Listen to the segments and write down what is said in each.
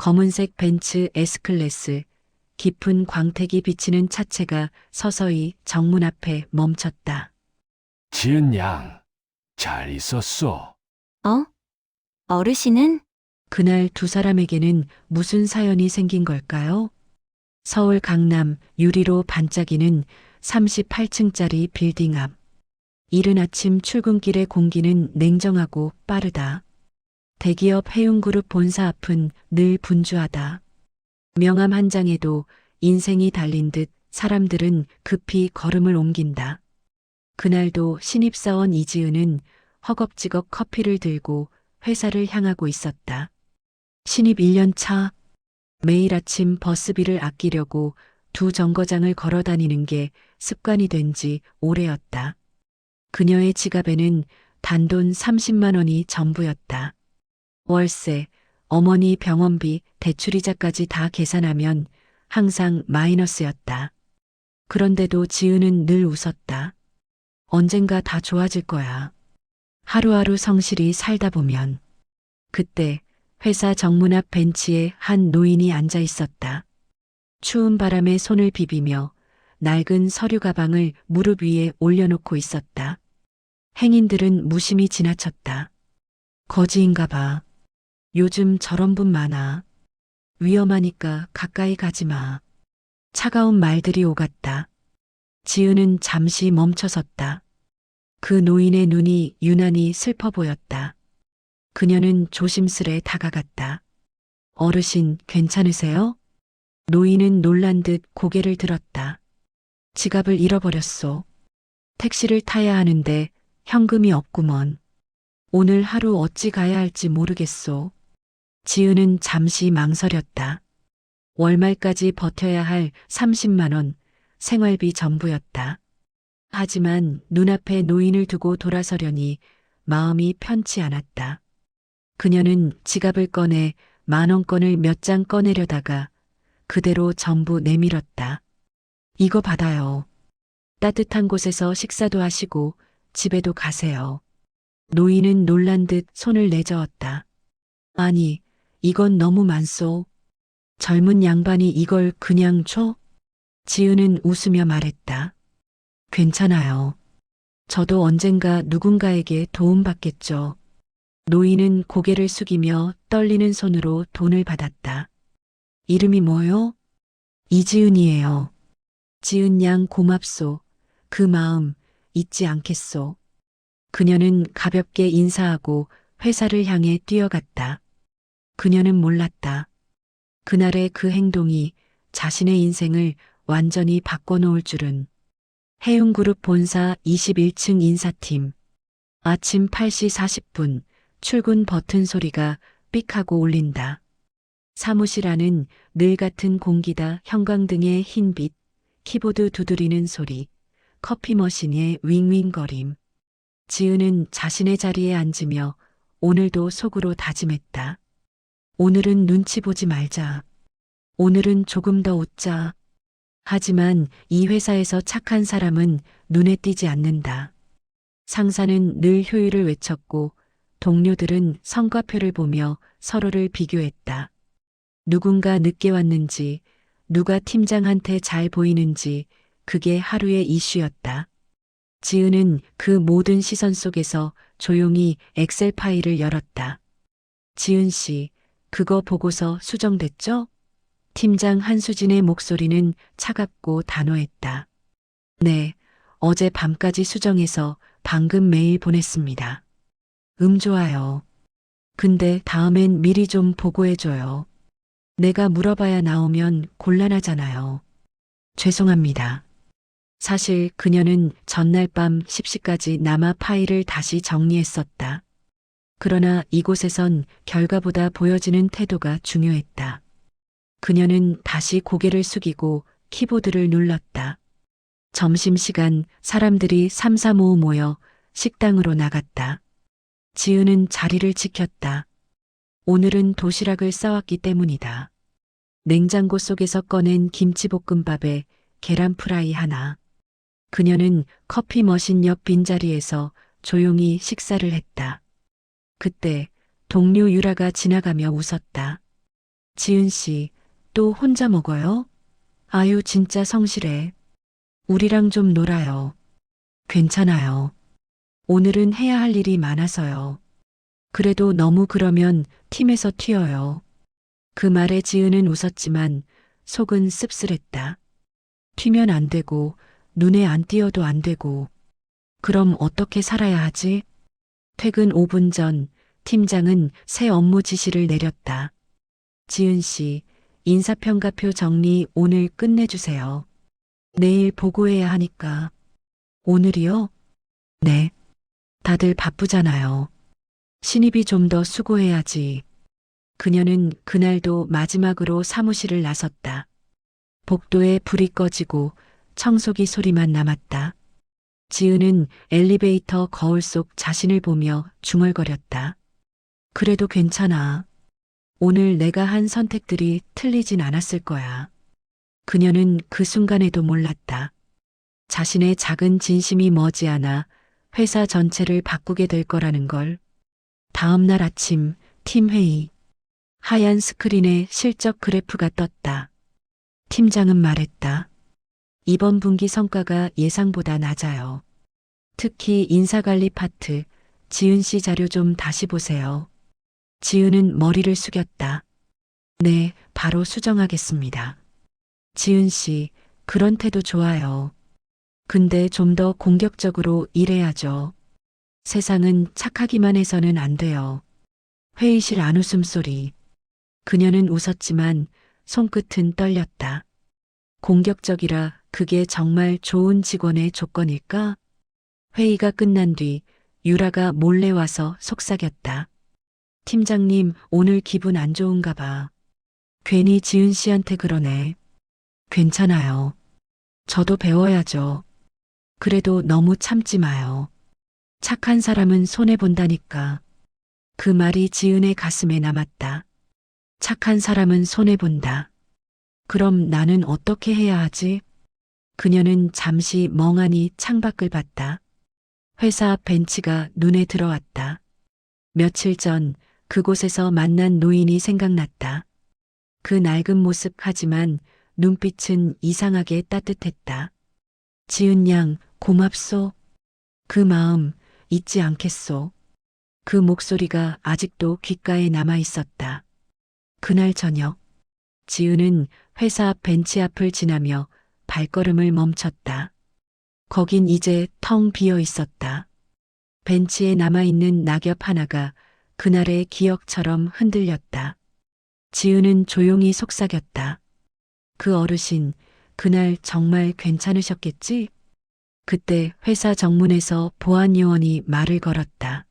검은색 벤츠 S클래스, 깊은 광택이 비치는 차체가 서서히 정문 앞에 멈췄다. 지은 양, 잘 있었소? 어? 어르신은? 그날 두 사람에게는 무슨 사연이 생긴 걸까요? 서울 강남 유리로 반짝이는 38층짜리 빌딩 앞. 이른 아침 출근길의 공기는 냉정하고 빠르다. 대기업 해운그룹 본사 앞은 늘 분주하다. 명함 한 장에도 인생이 달린 듯 사람들은 급히 걸음을 옮긴다. 그날도 신입사원 이지은은 허겁지겁 커피를 들고 회사를 향하고 있었다. 신입 1년 차, 매일 아침 버스비를 아끼려고 두 정거장을 걸어 다니는 게 습관이 된 지 오래였다. 그녀의 지갑에는 단돈 30만 원이 전부였다. 월세, 어머니 병원비, 대출이자까지 다 계산하면 항상 마이너스였다. 그런데도 지은은 늘 웃었다. 언젠가 다 좋아질 거야. 하루하루 성실히 살다 보면. 그때 회사 정문 앞 벤치에 한 노인이 앉아 있었다. 추운 바람에 손을 비비며 낡은 서류 가방을 무릎 위에 올려놓고 있었다. 행인들은 무심히 지나쳤다. 거지인가 봐. 요즘 저런 분 많아. 위험하니까 가까이 가지 마. 차가운 말들이 오갔다. 지은은 잠시 멈춰섰다. 그 노인의 눈이 유난히 슬퍼 보였다. 그녀는 조심스레 다가갔다. 어르신, 괜찮으세요? 노인은 놀란 듯 고개를 들었다. 지갑을 잃어버렸소. 택시를 타야 하는데 현금이 없구먼. 오늘 하루 어찌 가야 할지 모르겠소. 지은은 잠시 망설였다. 월말까지 버텨야 할 30만 원, 생활비 전부였다. 하지만 눈앞에 노인을 두고 돌아서려니 마음이 편치 않았다. 그녀는 지갑을 꺼내 10,000원권을 몇 장 꺼내려다가 그대로 전부 내밀었다. 이거 받아요. 따뜻한 곳에서 식사도 하시고 집에도 가세요. 노인은 놀란 듯 손을 내저었다. 아니, 이건 너무 많소. 젊은 양반이 이걸 그냥 줘? 지은은 웃으며 말했다. 괜찮아요. 저도 언젠가 누군가에게 도움받겠죠. 노인은 고개를 숙이며 떨리는 손으로 돈을 받았다. 이름이 뭐요? 이지은이에요. 지은 양 고맙소. 그 마음 잊지 않겠소. 그녀는 가볍게 인사하고 회사를 향해 뛰어갔다. 그녀는 몰랐다. 그날의 그 행동이 자신의 인생을 완전히 바꿔놓을 줄은. 해운그룹 본사 21층 인사팀. 아침 8시 40분 출근 버튼 소리가 삑 하고 울린다. 사무실 안은 늘 같은 공기다. 형광등의 흰빛, 키보드 두드리는 소리, 커피 머신의 윙윙거림. 지은은 자신의 자리에 앉으며 오늘도 속으로 다짐했다. 오늘은 눈치 보지 말자. 오늘은 조금 더 웃자. 하지만 이 회사에서 착한 사람은 눈에 띄지 않는다. 상사는 늘 효율을 외쳤고 동료들은 성과표를 보며 서로를 비교했다. 누군가 늦게 왔는지, 누가 팀장한테 잘 보이는지 그게 하루의 이슈였다. 지은은 그 모든 시선 속에서 조용히 엑셀 파일을 열었다. 지은 씨, 그거 보고서 수정됐죠? 팀장 한수진의 목소리는 차갑고 단호했다. 네, 어제 밤까지 수정해서 방금 메일 보냈습니다. 좋아요. 근데 다음엔 미리 좀 보고해줘요. 내가 물어봐야 나오면 곤란하잖아요. 죄송합니다. 사실 그녀는 전날 밤 10시까지 남아 파일을 다시 정리했었다. 그러나 이곳에선 결과보다 보여지는 태도가 중요했다. 그녀는 다시 고개를 숙이고 키보드를 눌렀다. 점심시간 사람들이 삼삼오오 모여 식당으로 나갔다. 지은은 자리를 지켰다. 오늘은 도시락을 싸왔기 때문이다. 냉장고 속에서 꺼낸 김치볶음밥에 계란 프라이 하나. 그녀는 커피 머신 옆 빈자리에서 조용히 식사를 했다. 그때 동료 유라가 지나가며 웃었다. 지은 씨, 또 혼자 먹어요? 아유, 진짜 성실해. 우리랑 좀 놀아요. 괜찮아요. 오늘은 해야 할 일이 많아서요. 그래도 너무 그러면 팀에서 튀어요. 그 말에 지은은 웃었지만 속은 씁쓸했다. 튀면 안 되고 눈에 안 띄어도 안 되고 그럼 어떻게 살아야 하지? 퇴근 5분 전 팀장은 새 업무 지시를 내렸다. 지은 씨, 인사평가표 정리 오늘 끝내주세요. 내일 보고해야 하니까. 오늘이요? 네. 다들 바쁘잖아요. 신입이 좀 더 수고해야지. 그녀는 그날도 마지막으로 사무실을 나섰다. 복도에 불이 꺼지고 청소기 소리만 남았다. 지은은 엘리베이터 거울 속 자신을 보며 중얼거렸다. 그래도 괜찮아. 오늘 내가 한 선택들이 틀리진 않았을 거야. 그녀는 그 순간에도 몰랐다. 자신의 작은 진심이 머지않아 회사 전체를 바꾸게 될 거라는 걸. 다음 날 아침 팀 회의. 하얀 스크린에 실적 그래프가 떴다. 팀장은 말했다. 이번 분기 성과가 예상보다 낮아요. 특히 인사관리 파트, 지은 씨 자료 좀 다시 보세요. 지은은 머리를 숙였다. 네, 바로 수정하겠습니다. 지은 씨, 그런 태도 좋아요. 근데 좀 더 공격적으로 일해야죠. 세상은 착하기만 해서는 안 돼요. 회의실 안웃음소리. 그녀는 웃었지만 손끝은 떨렸다. 공격적이라 그게 정말 좋은 직원의 조건일까? 회의가 끝난 뒤 유라가 몰래 와서 속삭였다. 팀장님, 오늘 기분 안 좋은가 봐. 괜히 지은 씨한테 그러네. 괜찮아요. 저도 배워야죠. 그래도 너무 참지 마요. 착한 사람은 손해본다니까. 그 말이 지은의 가슴에 남았다. 착한 사람은 손해본다. 그럼 나는 어떻게 해야 하지? 그녀는 잠시 멍하니 창밖을 봤다. 회사 앞 벤치가 눈에 들어왔다. 며칠 전 그곳에서 만난 노인이 생각났다. 그 낡은 모습 하지만 눈빛은 이상하게 따뜻했다. 지은 양, 고맙소. 그 마음 잊지 않겠소. 그 목소리가 아직도 귓가에 남아 있었다. 그날 저녁, 지은은 회사 앞 벤치 앞을 지나며 발걸음을 멈췄다. 거긴 이제 텅 비어 있었다. 벤치에 남아있는 낙엽 하나가 그날의 기억처럼 흔들렸다. 지은은 조용히 속삭였다. 그 어르신, 그날 정말 괜찮으셨겠지? 그때 회사 정문에서 보안 요원이 말을 걸었다.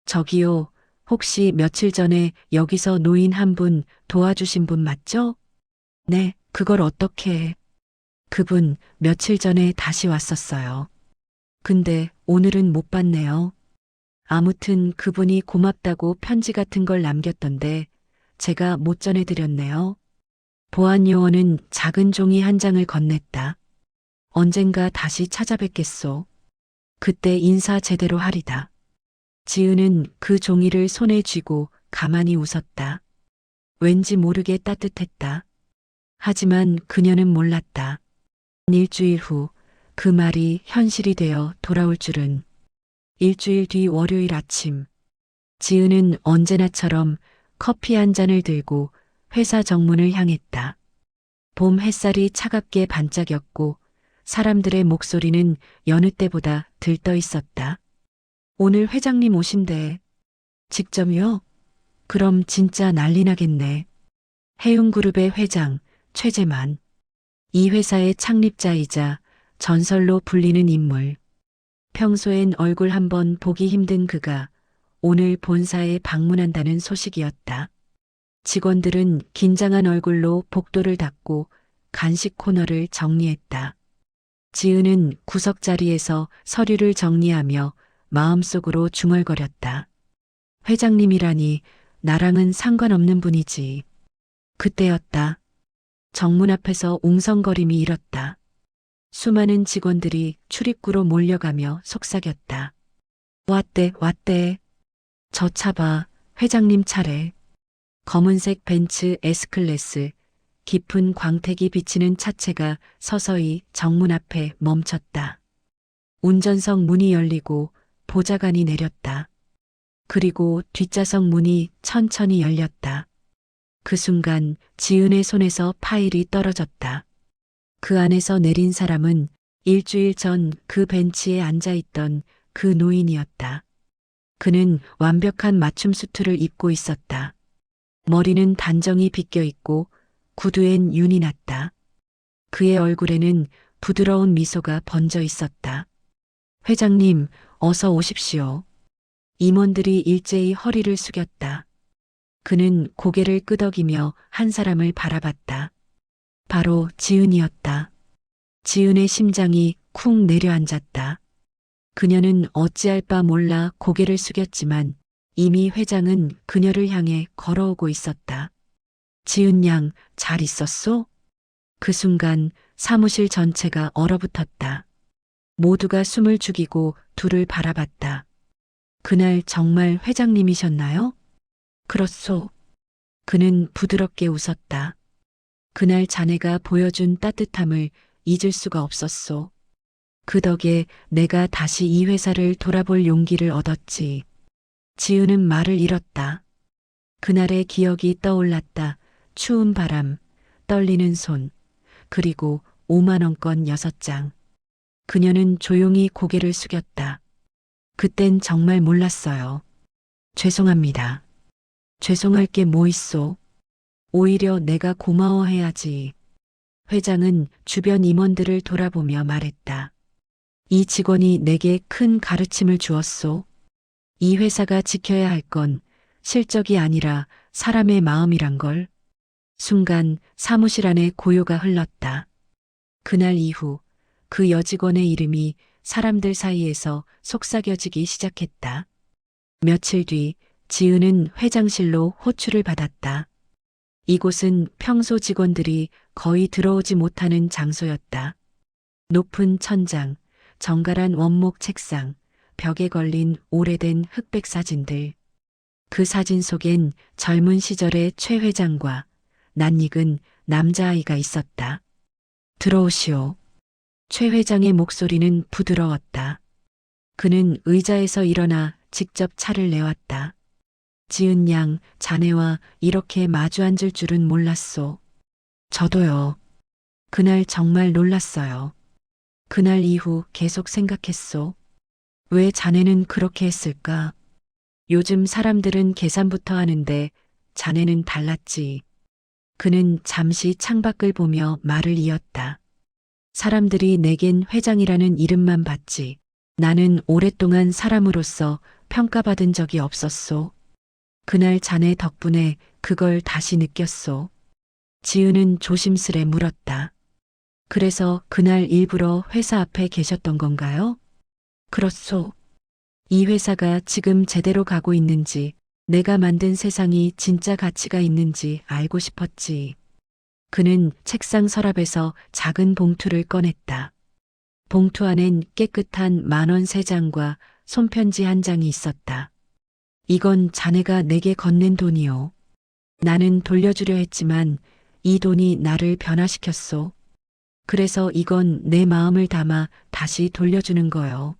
저기요, 혹시 며칠 전에 여기서 노인 한 분 도와주신 분 맞죠? 네, 그걸 어떻게 해? 그분 며칠 전에 다시 왔었어요. 근데 오늘은 못 봤네요. 아무튼 그분이 고맙다고 편지 같은 걸 남겼던데 제가 못 전해드렸네요. 보안 요원은 작은 종이 한 장을 건넸다. 언젠가 다시 찾아뵙겠소. 그때 인사 제대로 하리다. 지은은 그 종이를 손에 쥐고 가만히 웃었다. 왠지 모르게 따뜻했다. 하지만 그녀는 몰랐다. 일주일 후 그 말이 현실이 되어 돌아올 줄은. 일주일 뒤 월요일 아침, 지은은 언제나처럼 커피 한 잔을 들고 회사 정문을 향했다. 봄 햇살이 차갑게 반짝였고 사람들의 목소리는 여느 때보다 들떠 있었다. 오늘 회장님 오신대. 직접이요? 그럼 진짜 난리 나겠네. 해운그룹의 회장 최재만. 이 회사의 창립자이자 전설로 불리는 인물. 평소엔 얼굴 한번 보기 힘든 그가 오늘 본사에 방문한다는 소식이었다. 직원들은 긴장한 얼굴로 복도를 닫고 간식 코너를 정리했다. 지은은 구석 자리에서 서류를 정리하며 마음속으로 중얼거렸다. 회장님이라니 나랑은 상관없는 분이지. 그때였다. 정문 앞에서 웅성거림이 일었다. 수많은 직원들이 출입구로 몰려가며 속삭였다. 왔대, 왔대. 저 차 봐, 회장님 차례. 검은색 벤츠 S클래스, 깊은 광택이 비치는 차체가 서서히 정문 앞에 멈췄다. 운전석 문이 열리고 보좌관이 내렸다. 그리고 뒷좌석 문이 천천히 열렸다. 그 순간 지은의 손에서 파일이 떨어졌다. 그 안에서 내린 사람은 일주일 전 그 벤치에 앉아있던 그 노인이었다. 그는 완벽한 맞춤 수트를 입고 있었다. 머리는 단정히 빗겨 있고 구두엔 윤이 났다. 그의 얼굴에는 부드러운 미소가 번져 있었다. 회장님, 어서 오십시오. 임원들이 일제히 허리를 숙였다. 그는 고개를 끄덕이며 한 사람을 바라봤다. 바로 지은이었다. 지은의 심장이 쿵 내려앉았다. 그녀는 어찌할 바 몰라 고개를 숙였지만 이미 회장은 그녀를 향해 걸어오고 있었다. 지은 양, 잘 있었소? 그 순간 사무실 전체가 얼어붙었다. 모두가 숨을 죽이고 둘을 바라봤다. 그날 정말 회장님이셨나요? 그렇소. 그는 부드럽게 웃었다. 그날 자네가 보여준 따뜻함을 잊을 수가 없었소. 그 덕에 내가 다시 이 회사를 돌아볼 용기를 얻었지. 지은은 말을 잃었다. 그날의 기억이 떠올랐다. 추운 바람, 떨리는 손, 그리고 5만 원권 6장. 그녀는 조용히 고개를 숙였다. 그땐 정말 몰랐어요. 죄송합니다. 죄송할 게 뭐 있소? 오히려 내가 고마워해야지. 회장은 주변 임원들을 돌아보며 말했다. 이 직원이 내게 큰 가르침을 주었소. 이 회사가 지켜야 할 건 실적이 아니라 사람의 마음이란 걸. 순간 사무실 안에 고요가 흘렀다. 그날 이후 그 여직원의 이름이 사람들 사이에서 속삭여지기 시작했다. 며칠 뒤 지은은 회장실로 호출을 받았다. 이곳은 평소 직원들이 거의 들어오지 못하는 장소였다. 높은 천장, 정갈한 원목 책상, 벽에 걸린 오래된 흑백 사진들. 그 사진 속엔 젊은 시절의 최 회장과 낯익은 남자아이가 있었다. 들어오시오. 최 회장의 목소리는 부드러웠다. 그는 의자에서 일어나 직접 차를 내왔다. 지은 양, 자네와 이렇게 마주 앉을 줄은 몰랐소. 저도요. 그날 정말 놀랐어요. 그날 이후 계속 생각했소. 왜 자네는 그렇게 했을까? 요즘 사람들은 계산부터 하는데 자네는 달랐지. 그는 잠시 창밖을 보며 말을 이었다. 사람들이 내겐 회장이라는 이름만 봤지. 나는 오랫동안 사람으로서 평가받은 적이 없었소. 그날 자네 덕분에 그걸 다시 느꼈소. 지은은 조심스레 물었다. 그래서 그날 일부러 회사 앞에 계셨던 건가요? 그렇소. 이 회사가 지금 제대로 가고 있는지, 내가 만든 세상이 진짜 가치가 있는지 알고 싶었지. 그는 책상 서랍에서 작은 봉투를 꺼냈다. 봉투 안엔 깨끗한 10,000원 3장과 손편지 한 장이 있었다. 이건 자네가 내게 건넨 돈이요. 나는 돌려주려 했지만 이 돈이 나를 변화시켰소. 그래서 이건 내 마음을 담아 다시 돌려주는 거요.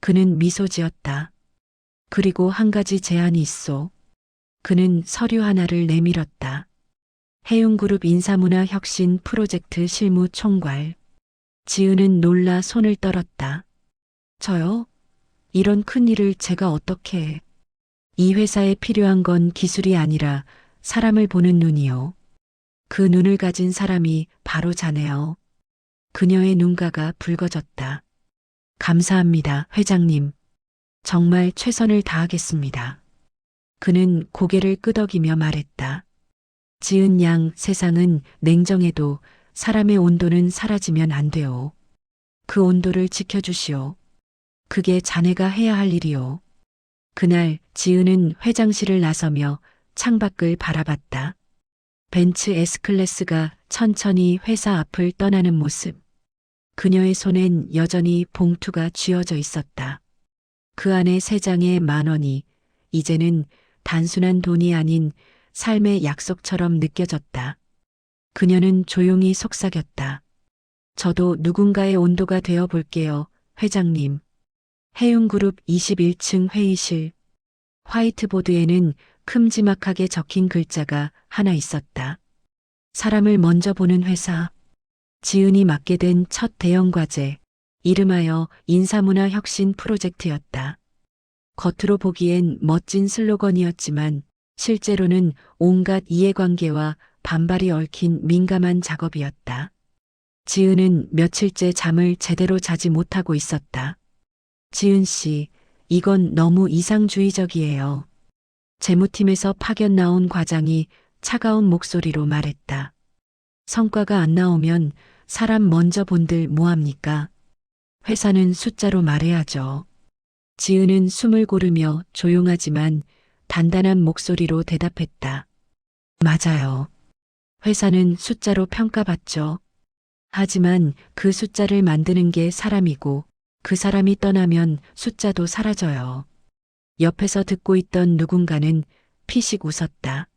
그는 미소 지었다. 그리고 한 가지 제안이 있소. 그는 서류 하나를 내밀었다. 해운그룹 인사문화 혁신 프로젝트 실무 총괄. 지은은 놀라 손을 떨었다. 저요? 이런 큰 일을 제가 어떻게 해? 이 회사에 필요한 건 기술이 아니라 사람을 보는 눈이요. 그 눈을 가진 사람이 바로 자네요. 그녀의 눈가가 붉어졌다. 감사합니다, 회장님. 정말 최선을 다하겠습니다. 그는 고개를 끄덕이며 말했다. 지은 양, 세상은 냉정해도 사람의 온도는 사라지면 안 돼요. 그 온도를 지켜주시오. 그게 자네가 해야 할 일이요. 그날 지은은 회장실을 나서며 창밖을 바라봤다. 벤츠 S클래스가 천천히 회사 앞을 떠나는 모습. 그녀의 손엔 여전히 봉투가 쥐어져 있었다. 그 안에 3장의 10,000원이 이제는 단순한 돈이 아닌 삶의 약속처럼 느껴졌다. 그녀는 조용히 속삭였다. 저도 누군가의 온도가 되어 볼게요, 회장님. 해운그룹 21층 회의실. 화이트보드에는 큼지막하게 적힌 글자가 하나 있었다. 사람을 먼저 보는 회사. 지은이 맡게 된 첫 대형 과제. 이름하여 인사문화 혁신 프로젝트였다. 겉으로 보기엔 멋진 슬로건이었지만 실제로는 온갖 이해관계와 반발이 얽힌 민감한 작업이었다. 지은은 며칠째 잠을 제대로 자지 못하고 있었다. 지은 씨, 이건 너무 이상주의적이에요. 재무팀에서 파견 나온 과장이 차가운 목소리로 말했다. 성과가 안 나오면 사람 먼저 본들 뭐합니까? 회사는 숫자로 말해야죠. 지은은 숨을 고르며 조용하지만 단단한 목소리로 대답했다. 맞아요. 회사는 숫자로 평가받죠. 하지만 그 숫자를 만드는 게 사람이고 그 사람이 떠나면 숫자도 사라져요. 옆에서 듣고 있던 누군가는 피식 웃었다.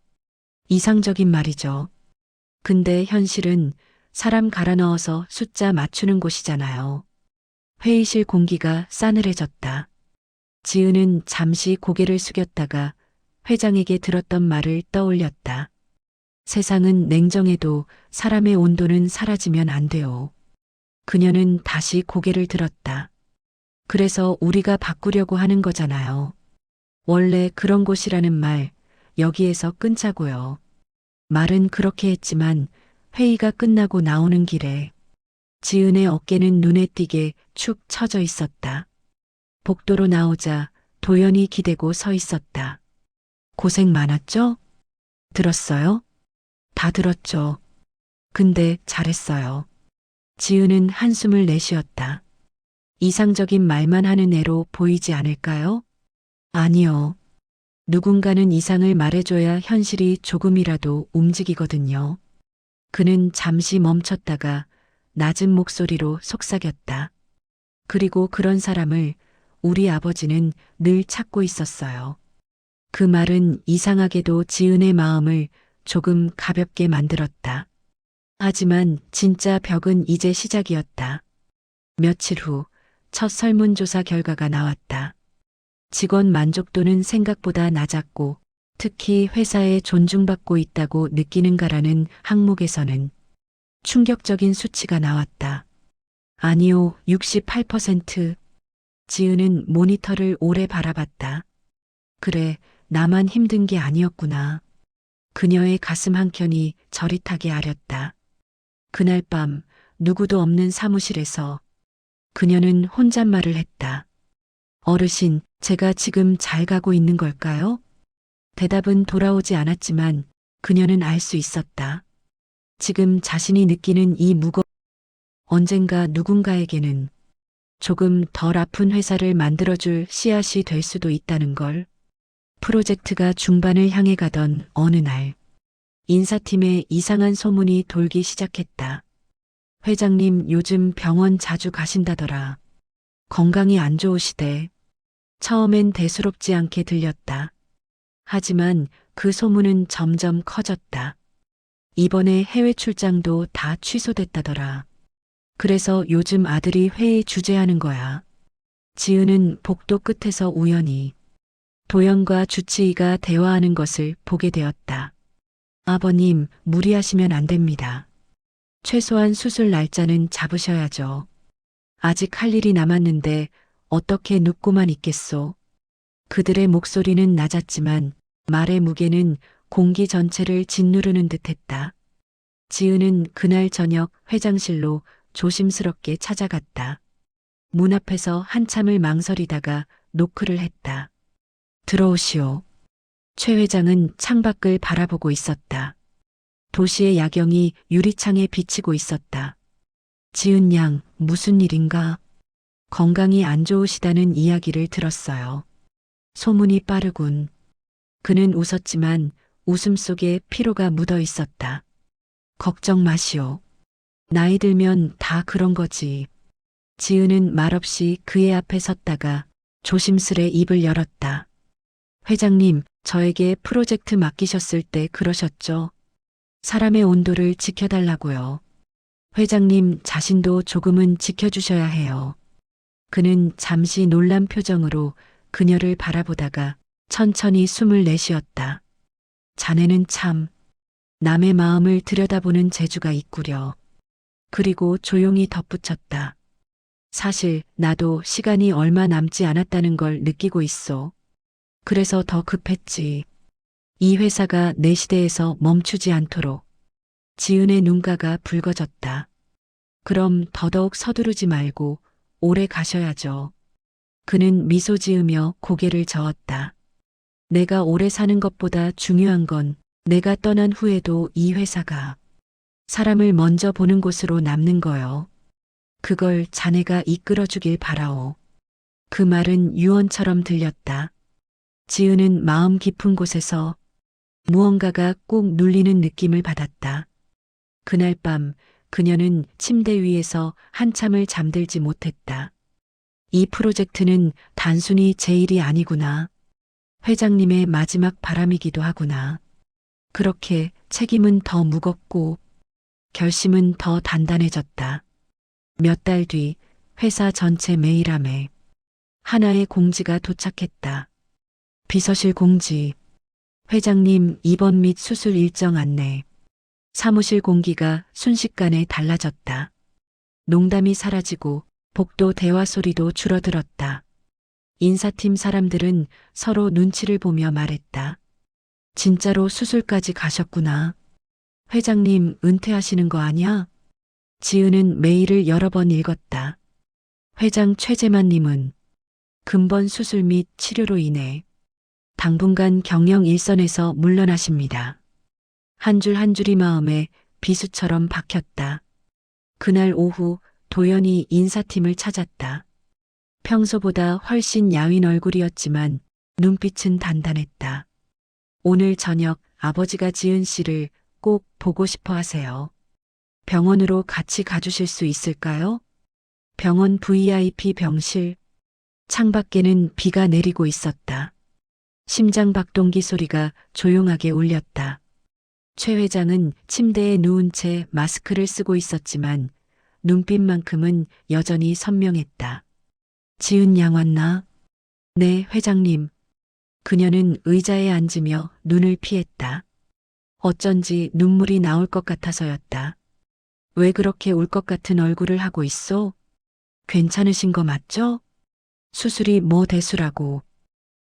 이상적인 말이죠. 근데 현실은 사람 갈아 넣어서 숫자 맞추는 곳이잖아요. 회의실 공기가 싸늘해졌다. 지은은 잠시 고개를 숙였다가 회장에게 들었던 말을 떠올렸다. 세상은 냉정해도 사람의 온도는 사라지면 안 돼요. 그녀는 다시 고개를 들었다. 그래서 우리가 바꾸려고 하는 거잖아요. 원래 그런 곳이라는 말, 여기에서 끊자고요. 말은 그렇게 했지만 회의가 끝나고 나오는 길에 지은의 어깨는 눈에 띄게 축 처져 있었다. 복도로 나오자 도연이 기대고 서 있었다. 고생 많았죠? 들었어요? 다 들었죠. 근데 잘했어요. 지은은 한숨을 내쉬었다. 이상적인 말만 하는 애로 보이지 않을까요? 아니요. 누군가는 이상을 말해줘야 현실이 조금이라도 움직이거든요. 그는 잠시 멈췄다가 낮은 목소리로 속삭였다. 그리고 그런 사람을 우리 아버지는 늘 찾고 있었어요. 그 말은 이상하게도 지은의 마음을 조금 가볍게 만들었다. 하지만 진짜 벽은 이제 시작이었다. 며칠 후 첫 설문조사 결과가 나왔다. 직원 만족도는 생각보다 낮았고 특히 회사에 존중받고 있다고 느끼는가라는 항목에서는 충격적인 수치가 나왔다. 아니요, 68%. 지은은 모니터를 오래 바라봤다. 그래, 나만 힘든 게 아니었구나. 그녀의 가슴 한켠이 저릿하게 아렸다. 그날 밤 누구도 없는 사무실에서 그녀는 혼잣말을 했다. 어르신, 제가 지금 잘 가고 있는 걸까요? 대답은 돌아오지 않았지만 그녀는 알 수 있었다. 지금 자신이 느끼는 이 언젠가 누군가에게는 조금 덜 아픈 회사를 만들어줄 씨앗이 될 수도 있다는 걸. 프로젝트가 중반을 향해 가던 어느 날, 인사팀에 이상한 소문이 돌기 시작했다. 회장님 요즘 병원 자주 가신다더라. 건강이 안 좋으시대. 처음엔 대수롭지 않게 들렸다. 하지만 그 소문은 점점 커졌다. 이번에 해외 출장도 다 취소됐다더라. 그래서 요즘 아들이 회의 주재하는 거야. 지은은 복도 끝에서 우연히 도연과 주치의가 대화하는 것을 보게 되었다. 아버님, 무리하시면 안 됩니다. 최소한 수술 날짜는 잡으셔야죠. 아직 할 일이 남았는데 어떻게 눕고만 있겠소. 그들의 목소리는 낮았지만 말의 무게는 공기 전체를 짓누르는 듯했다. 지은은 그날 저녁 회장실로 조심스럽게 찾아갔다. 문 앞에서 한참을 망설이다가 노크를 했다. 들어오시오. 최 회장은 창밖을 바라보고 있었다. 도시의 야경이 유리창에 비치고 있었다. 지은 양, 무슨 일인가? 건강이 안 좋으시다는 이야기를 들었어요. 소문이 빠르군. 그는 웃었지만 웃음 속에 피로가 묻어 있었다. 걱정 마시오. 나이 들면 다 그런 거지. 지은은 말없이 그의 앞에 섰다가 조심스레 입을 열었다. 회장님, 저에게 프로젝트 맡기셨을 때 그러셨죠. 사람의 온도를 지켜달라고요. 회장님 자신도 조금은 지켜주셔야 해요. 그는 잠시 놀란 표정으로 그녀를 바라보다가 천천히 숨을 내쉬었다. 자네는 참 남의 마음을 들여다보는 재주가 있구려. 그리고 조용히 덧붙였다. 사실 나도 시간이 얼마 남지 않았다는 걸 느끼고 있어. 그래서 더 급했지. 이 회사가 내 시대에서 멈추지 않도록. 지은의 눈가가 붉어졌다. 그럼 더더욱 서두르지 말고 오래 가셔야죠. 그는 미소 지으며 고개를 저었다. 내가 오래 사는 것보다 중요한 건 내가 떠난 후에도 이 회사가 사람을 먼저 보는 곳으로 남는 거요. 그걸 자네가 이끌어주길 바라오. 그 말은 유언처럼 들렸다. 지은은 마음 깊은 곳에서 무언가가 꾹 눌리는 느낌을 받았다. 그날 밤 그녀는 침대 위에서 한참을 잠들지 못했다. 이 프로젝트는 단순히 제 일이 아니구나. 회장님의 마지막 바람이기도 하구나. 그렇게 책임은 더 무겁고 결심은 더 단단해졌다. 몇 달 뒤 회사 전체 메일함에 하나의 공지가 도착했다. 비서실 공지. 회장님 입원 및 수술 일정 안내. 사무실 공기가 순식간에 달라졌다. 농담이 사라지고 복도 대화 소리도 줄어들었다. 인사팀 사람들은 서로 눈치를 보며 말했다. 진짜로 수술까지 가셨구나. 회장님 은퇴하시는 거 아니야? 지은은 메일을 여러 번 읽었다. 회장 최재만님은 근본 수술 및 치료로 인해 당분간 경영 일선에서 물러나십니다. 한 줄 한 줄이 마음에 비수처럼 박혔다. 그날 오후 도연이 인사팀을 찾았다. 평소보다 훨씬 야윈 얼굴이었지만 눈빛은 단단했다. 오늘 저녁 아버지가 지은 씨를 꼭 보고 싶어 하세요. 병원으로 같이 가주실 수 있을까요? 병원 VIP 병실. 창밖에는 비가 내리고 있었다. 심장 박동기 소리가 조용하게 울렸다. 최 회장은 침대에 누운 채 마스크를 쓰고 있었지만 눈빛만큼은 여전히 선명했다. 지은 양 왔나? 네, 회장님. 그녀는 의자에 앉으며 눈을 피했다. 어쩐지 눈물이 나올 것 같아서였다. 왜 그렇게 울 것 같은 얼굴을 하고 있어? 괜찮으신 거 맞죠? 수술이 뭐 대수라고.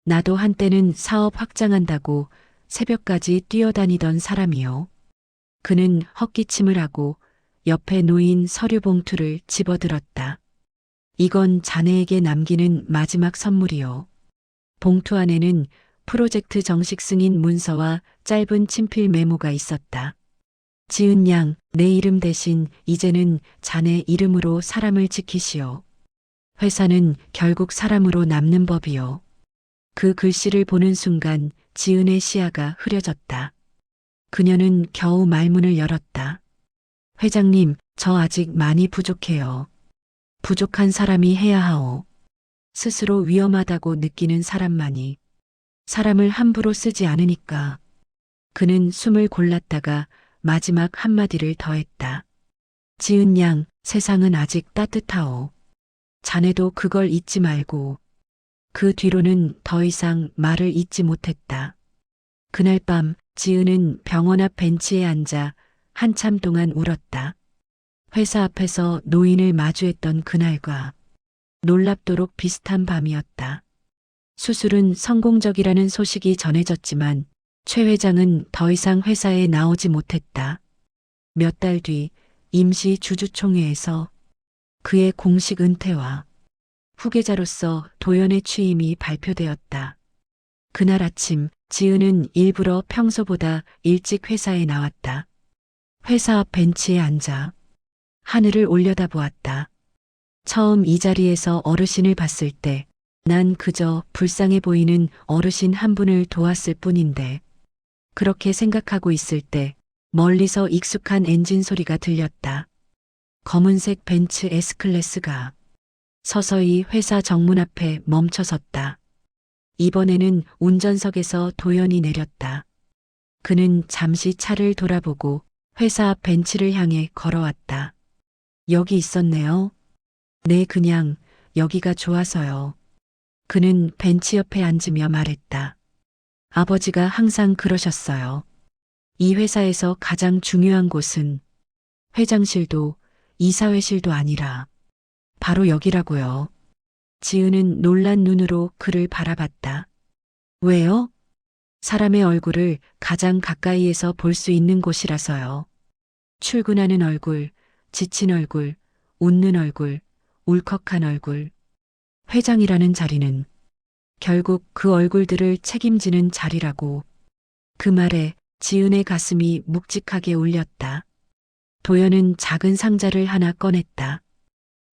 나도 한때는 사업 확장한다고 새벽까지 뛰어다니던 사람이요. 그는 헛기침을 하고 옆에 놓인 서류 봉투를 집어들었다. 이건 자네에게 남기는 마지막 선물이요. 봉투 안에는 프로젝트 정식 승인 문서와 짧은 친필 메모가 있었다. 지은 양, 내 이름 대신 이제는 자네 이름으로 사람을 지키시오. 회사는 결국 사람으로 남는 법이요. 그 글씨를 보는 순간 지은의 시야가 흐려졌다. 그녀는 겨우 말문을 열었다. 회장님, 저 아직 많이 부족해요. 부족한 사람이 해야 하오. 스스로 위험하다고 느끼는 사람만이 사람을 함부로 쓰지 않으니까. 그는 숨을 골랐다가 마지막 한마디를 더했다. 지은 양, 세상은 아직 따뜻하오. 자네도 그걸 잊지 말고. 그 뒤로는 더 이상 말을 잇지 못했다. 그날 밤 지은은 병원 앞 벤치에 앉아 한참 동안 울었다. 회사 앞에서 노인을 마주했던 그날과 놀랍도록 비슷한 밤이었다. 수술은 성공적이라는 소식이 전해졌지만 최 회장은 더 이상 회사에 나오지 못했다. 몇 달 뒤 임시 주주총회에서 그의 공식 은퇴와 후계자로서 도연의 취임이 발표되었다. 그날 아침 지은은 일부러 평소보다 일찍 회사에 나왔다. 회사 앞 벤치에 앉아 하늘을 올려다보았다. 처음 이 자리에서 어르신을 봤을 때 난 그저 불쌍해 보이는 어르신 한 분을 도왔을 뿐인데 그렇게 생각하고 있을 때 멀리서 익숙한 엔진 소리가 들렸다. 검은색 벤츠 S클래스가 서서히 회사 정문 앞에 멈춰섰다. 이번에는 운전석에서 도연이 내렸다. 그는 잠시 차를 돌아보고 회사 앞 벤치를 향해 걸어왔다. 여기 있었네요. 네, 그냥 여기가 좋아서요. 그는 벤치 옆에 앉으며 말했다. 아버지가 항상 그러셨어요. 이 회사에서 가장 중요한 곳은 회장실도 이사회실도 아니라 바로 여기라고요. 지은은 놀란 눈으로 그를 바라봤다. 왜요? 사람의 얼굴을 가장 가까이에서 볼 수 있는 곳이라서요. 출근하는 얼굴, 지친 얼굴, 웃는 얼굴, 울컥한 얼굴. 회장이라는 자리는 결국 그 얼굴들을 책임지는 자리라고. 그 말에 지은의 가슴이 묵직하게 울렸다. 도연은 작은 상자를 하나 꺼냈다.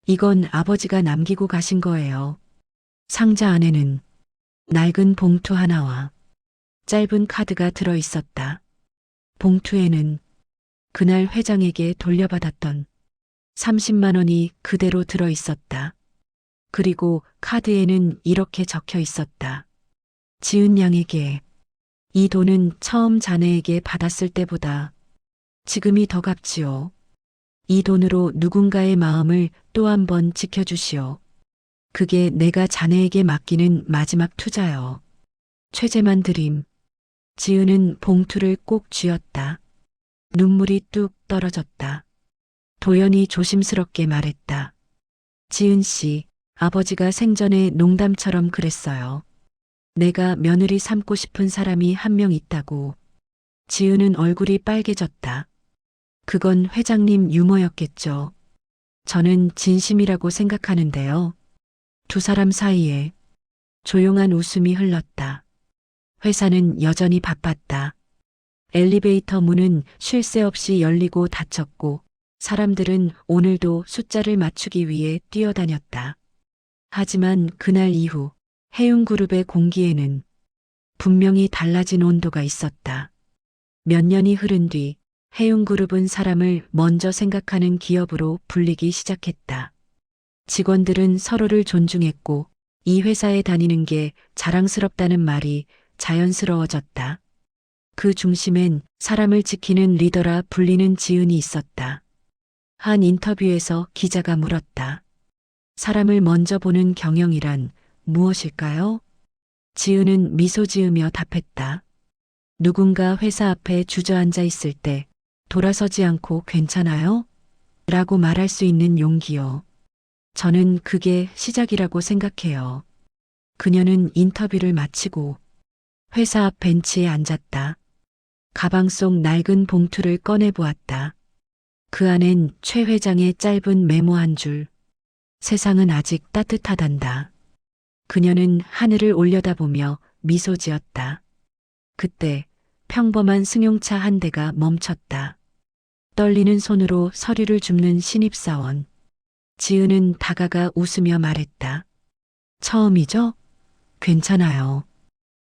이건 아버지가 남기고 가신 거예요. 상자 안에는 낡은 봉투 하나와 짧은 카드가 들어 있었다. 봉투에는 그날 회장에게 돌려받았던 30만 원이 그대로 들어 있었다. 그리고 카드에는 이렇게 적혀 있었다. 지은 양에게 이 돈은 처음 자네에게 받았을 때보다 지금이 더 값지요. 이 돈으로 누군가의 마음을 또 한 번 지켜주시오. 그게 내가 자네에게 맡기는 마지막 투자요. 최재만 드림. 지은은 봉투를 꼭 쥐었다. 눈물이 뚝 떨어졌다. 도연이 조심스럽게 말했다. 지은 씨, 아버지가 생전에 농담처럼 그랬어요. 내가 며느리 삼고 싶은 사람이 한 명 있다고. 지은은 얼굴이 빨개졌다. 그건 회장님 유머였겠죠. 저는 진심이라고 생각하는데요. 두 사람 사이에 조용한 웃음이 흘렀다. 회사는 여전히 바빴다. 엘리베이터 문은 쉴 새 없이 열리고 닫혔고 사람들은 오늘도 숫자를 맞추기 위해 뛰어다녔다. 하지만 그날 이후 해운그룹의 공기에는 분명히 달라진 온도가 있었다. 몇 년이 흐른 뒤 해운그룹은 사람을 먼저 생각하는 기업으로 불리기 시작했다. 직원들은 서로를 존중했고 이 회사에 다니는 게 자랑스럽다는 말이 자연스러워졌다. 그 중심엔 사람을 지키는 리더라 불리는 지은이 있었다. 한 인터뷰에서 기자가 물었다. 사람을 먼저 보는 경영이란 무엇일까요? 지은은 미소 지으며 답했다. 누군가 회사 앞에 주저앉아 있을 때 돌아서지 않고 괜찮아요? 라고 말할 수 있는 용기요. 저는 그게 시작이라고 생각해요. 그녀는 인터뷰를 마치고 회사 앞 벤치에 앉았다. 가방 속 낡은 봉투를 꺼내 보았다. 그 안엔 최 회장의 짧은 메모 한 줄. 세상은 아직 따뜻하단다. 그녀는 하늘을 올려다보며 미소 지었다. 그때 평범한 승용차 한 대가 멈췄다. 떨리는 손으로 서류를 줍는 신입사원. 지은은 다가가 웃으며 말했다. 처음이죠? 괜찮아요.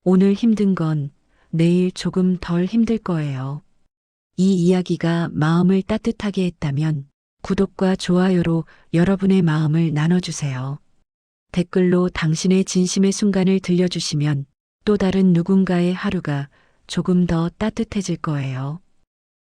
오늘 힘든 건 내일 조금 덜 힘들 거예요. 이 이야기가 마음을 따뜻하게 했다면 구독과 좋아요로 여러분의 마음을 나눠주세요. 댓글로 당신의 진심의 순간을 들려주시면 또 다른 누군가의 하루가 조금 더 따뜻해질 거예요.